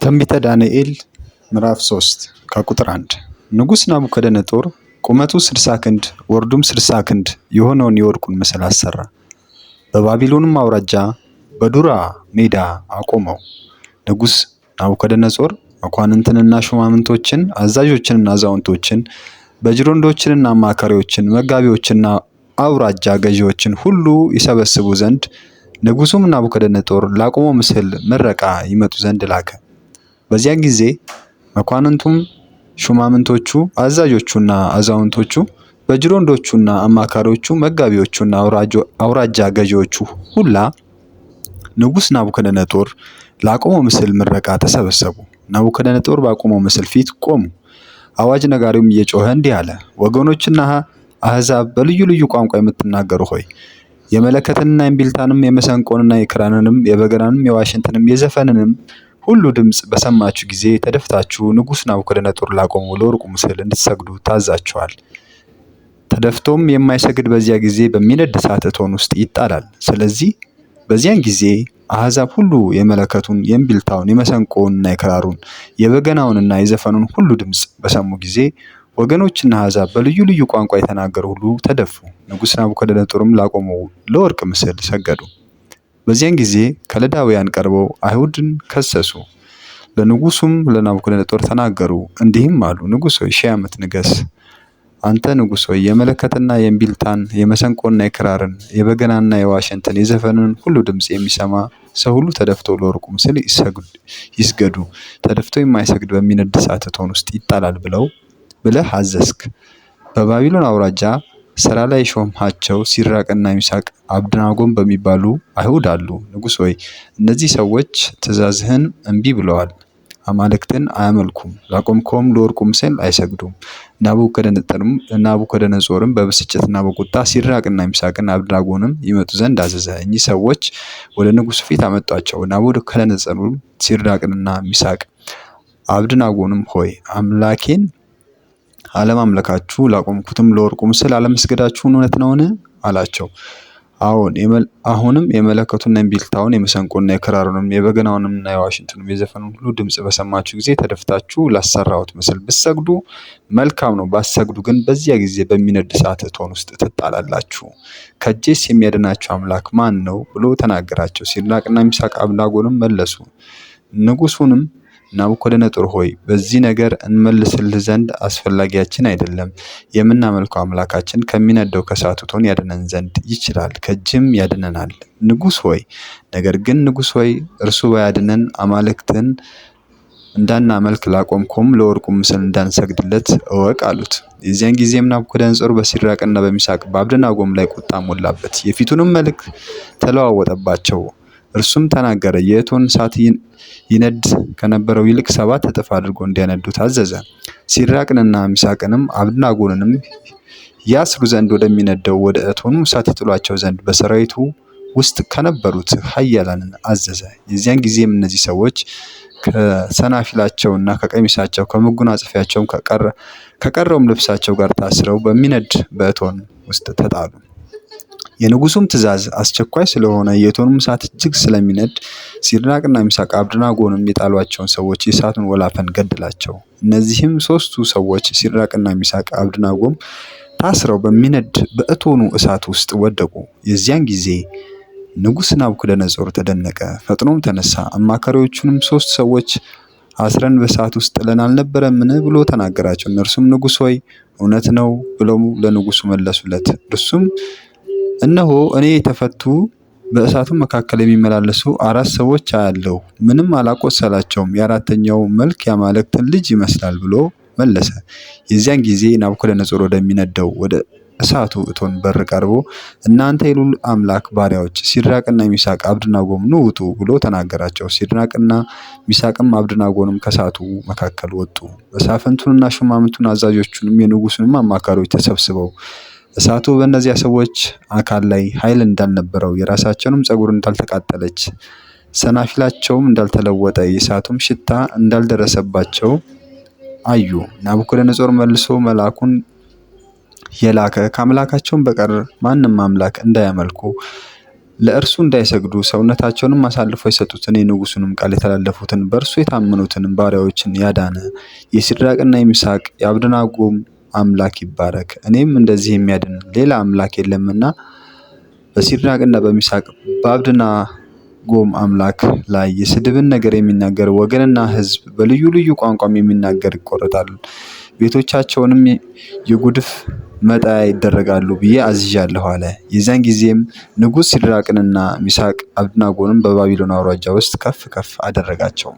ትንቢተ ዳንኤል ምዕራፍ 3 ከቁጥር 1 ንጉሥ ናቡከደነጦር ቁመቱ 60 ክንድ ወርዱም 60 ክንድ የሆነውን የወርቁን ምስል አሰራ። በባቢሎንም አውራጃ በዱራ ሜዳ አቆመው። ንጉሥ ናቡከደነጾር መኳንንትንና ሹማምንቶችን፣ አዛዦችንና አዛውንቶችን፣ በጅሮንዶችንና አማካሪዎችን፣ መጋቢዎችንና አውራጃ ገዢዎችን ሁሉ ይሰበስቡ ዘንድ ንጉሡም ናቡከደነጦር ላቆመው ምስል ምረቃ ይመጡ ዘንድ ላከ። በዚያን ጊዜ መኳንንቱም፣ ሹማምንቶቹ፣ አዛዦቹና አዛውንቶቹ፣ በጅሮንዶቹና አማካሪዎቹ፣ መጋቢዎቹና አውራጃ ገዢዎቹ ሁላ ንጉሥ ናቡከደነጦር ላቆመው ምስል ምረቃ ተሰበሰቡ። ናቡከደነጦር ባቆመው ምስል ፊት ቆሙ። አዋጅ ነጋሪውም እየጮኸ እንዲህ አለ። ወገኖችና አሕዛብ፣ በልዩ ልዩ ቋንቋ የምትናገሩ ሆይ የመለከትንና የእምቢልታንም የመሰንቆንና የክራርንም የበገናንም የዋሽንትንም የዘፈንንም ሁሉ ድምፅ በሰማችሁ ጊዜ ተደፍታችሁ ንጉሥ ናቡከደነጦር ላቆመው ለወርቁ ምስል እንድትሰግዱ ታዛችኋል። ተደፍቶም የማይሰግድ በዚያ ጊዜ በሚነድ እሳት እቶን ውስጥ ይጣላል። ስለዚህ በዚያን ጊዜ አሕዛብ ሁሉ የመለከቱን፣ የእምቢልታውን፣ የመሰንቆውንና የክራሩን፣ የበገናውንና የዘፈኑን ሁሉ ድምፅ በሰሙ ጊዜ ወገኖችና አሕዛብ፣ በልዩ ልዩ ቋንቋ የተናገሩ ሁሉ ተደፉ። ንጉሥ ናቡከደነጦርም ላቆመው ለወርቅ ምስል ሰገዱ። በዚያን ጊዜ ከለዳውያን ቀርበው አይሁድን ከሰሱ። ለንጉሡም ለናቡከደነጦር ተናገሩ፣ እንዲህም አሉ። ንጉሥ ሆይ 1000 ዓመት ንገስ። አንተ ንጉሥ ሆይ የመለከትና የእምቢልታን የመሰንቆና የክራርን የበገናና የዋሽንትን የዘፈንን ሁሉ ድምፅ የሚሰማ ሰው ሁሉ ተደፍቶ ለወርቁ ምስል ይስገዱ፣ ተደፍቶ የማይሰግድ በሚነድ እሳት እቶን ውስጥ ይጣላል ብለህ አዘዝክ። በባቢሎን አውራጃ ስራ ላይ ሾምሃቸው ሲድራቅና ሚሳቅ አብደናጎም በሚባሉ አይሁድ አሉ። ንጉሥ ሆይ እነዚህ ሰዎች ትእዛዝህን እምቢ ብለዋል፣ አማልክትን አያመልኩም፣ ላቆምከውም ለወርቁ ምስል አይሰግዱም። ናቡከደነጾርም በብስጭትና በቁጣ ሲድራቅና ሚሳቅና አብደናጎንም ይመጡ ዘንድ አዘዘ። እኚህ ሰዎች ወደ ንጉሥ ፊት አመጧቸው። ናቡከደነጾርም ሲድራቅንና ሚሳቅ አብደናጎንም ሆይ አምላኬን አለማምለካችሁ ላቆምኩትም ለወርቁ ምስል አለመስገዳችሁን እውነት ነውን? አላቸው። አሁንም የመለከቱና የእምቢልታውን የመሰንቆና የክራሩንም የበገናውንምና የዋሽንቱንም የዘፈኑን ሁሉ ድምፅ በሰማችሁ ጊዜ ተደፍታችሁ ላሰራሁት ምስል ብትሰግዱ መልካም ነው። ባትሰግዱ ግን በዚያ ጊዜ በሚነድ እሳት እቶን ውስጥ ትጣላላችሁ። ከእጄስ የሚያድናችሁ አምላክ ማን ነው ብሎ ተናገራቸው። ሲድራቅና ሚሳቅ አብደናጎንም መለሱ። ንጉሡንም ናቡከደነጦር ሆይ በዚህ ነገር እንመልስልህ ዘንድ አስፈላጊያችን አይደለም። የምናመልከው አምላካችን ከሚነደው ከእሳት እቶን ያድነን ዘንድ ይችላል፣ ከእጅም ያድነናል። ነገር ግን ንጉሥ ሆይ እርሱ ባያድነን አማልክትን እንዳናመልክ ላቆምከውም ለወርቁ ምስል እንዳንሰግድለት እወቅ አሉት። የዚያን ጊዜም ናቡከደነጾር በሲድራቅና በሚሳቅ በአብደናጎም ላይ ቁጣ ሞላበት፣ የፊቱንም መልክ ተለዋወጠባቸው። እርሱም ተናገረ፣ የእቶን እሳት ይነድ ከነበረው ይልቅ 7 እጥፍ አድርጎ እንዲያነዱ ታዘዘ። ሲድራቅንና ሚሳቅንም አብደናጎንም ያስሩ ዘንድ ወደሚነደው ወደ እቶኑ እሳት ይጥሏቸው ዘንድ በሰራዊቱ ውስጥ ከነበሩት ኃያላንን አዘዘ። የዚያን ጊዜም እነዚህ ሰዎች ከሰናፊላቸውና ከቀሚሳቸው ከመጎናጸፊያቸውም ከቀረውም ልብሳቸው ጋር ታስረው በሚነድ በእቶን ውስጥ ተጣሉ። የንጉሡም ትእዛዝ አስቸኳይ ስለሆነ የእቶኑም እሳት እጅግ ስለሚነድ ሲድራቅና ሚሳቅ አብደናጎንም የጣሏቸውን ሰዎች የእሳቱን ወላፈን ገደላቸው። እነዚህም 3ቱ ሰዎች ሲድራቅና ሚሳቅ አብደናጎም ታስረው በሚነድ በእቶኑ እሳት ውስጥ ወደቁ። የዚያን ጊዜ ንጉሥ ናቡከደነጾር ተደነቀ፣ ፈጥኖም ተነሳ። አማካሪዎቹንም 3 ሰዎች አስረን በእሳት ውስጥ ጥለን አልነበረምን ብሎ ተናገራቸው። እነርሱም ንጉሥ ሆይ እውነት ነው ብለው ለንጉሡ መለሱለት። እርሱም እነሆ እኔ የተፈቱ በእሳቱ መካከል የሚመላለሱ 4 ሰዎች አያለሁ፣ ምንም አላቆሰላቸውም፣ የአራተኛው መልክ የአማልክትን ልጅ ይመስላል ብሎ መለሰ። የዚያን ጊዜ ናቡከደነጾር ወደሚነደው ወደ እሳቱ እቶን በር ቀርቦ እናንተ የልዑል አምላክ ባሪያዎች ሲድራቅና ሚሳቅ አብደናጎም ኑ ውጡ ብሎ ተናገራቸው። ሲድራቅና ሚሳቅም አብደናጎንም ከእሳቱ መካከል ወጡ። መሳፍንቱንና ሹማምንቱን አዛዦቹንም የንጉሡንም አማካሪዎች ተሰብስበው እሳቱ በእነዚያ ሰዎች አካል ላይ ኃይል እንዳልነበረው፣ የራሳቸውንም ፀጉር እንዳልተቃጠለች፣ ሰናፊላቸውም እንዳልተለወጠ፣ የእሳቱም ሽታ እንዳልደረሰባቸው አዩ። ናቡከደነጾር መልሶ መልአኩን የላከ ከአምላካቸውም በቀር ማንም አምላክ እንዳያመልኩ ለእርሱ እንዳይሰግዱ ሰውነታቸውንም አሳልፈው የሰጡትን የንጉሡንም ቃል የተላለፉትን በእርሱ የታመኑትንም ባሪያዎችን ያዳነ የሲድራቅና የሚሳቅ የአብደናጎም አምላክ ይባረክ። እኔም እንደዚህ የሚያድን ሌላ አምላክ የለምና በሲድራቅና በሚሳቅ በአብደናጎም አምላክ ላይ የስድብን ነገር የሚናገር ወገንና ሕዝብ በልዩ ልዩ ቋንቋም የሚናገር ይቆረጣል፣ ቤቶቻቸውንም የጉድፍ መጣያ ይደረጋሉ ብዬ አዝዣለሁ አለ። የዚያን ጊዜም ንጉሥ ሲድራቅንና ሚሳቅ አብደናጎንም በባቢሎን አውራጃ ውስጥ ከፍ ከፍ አደረጋቸው።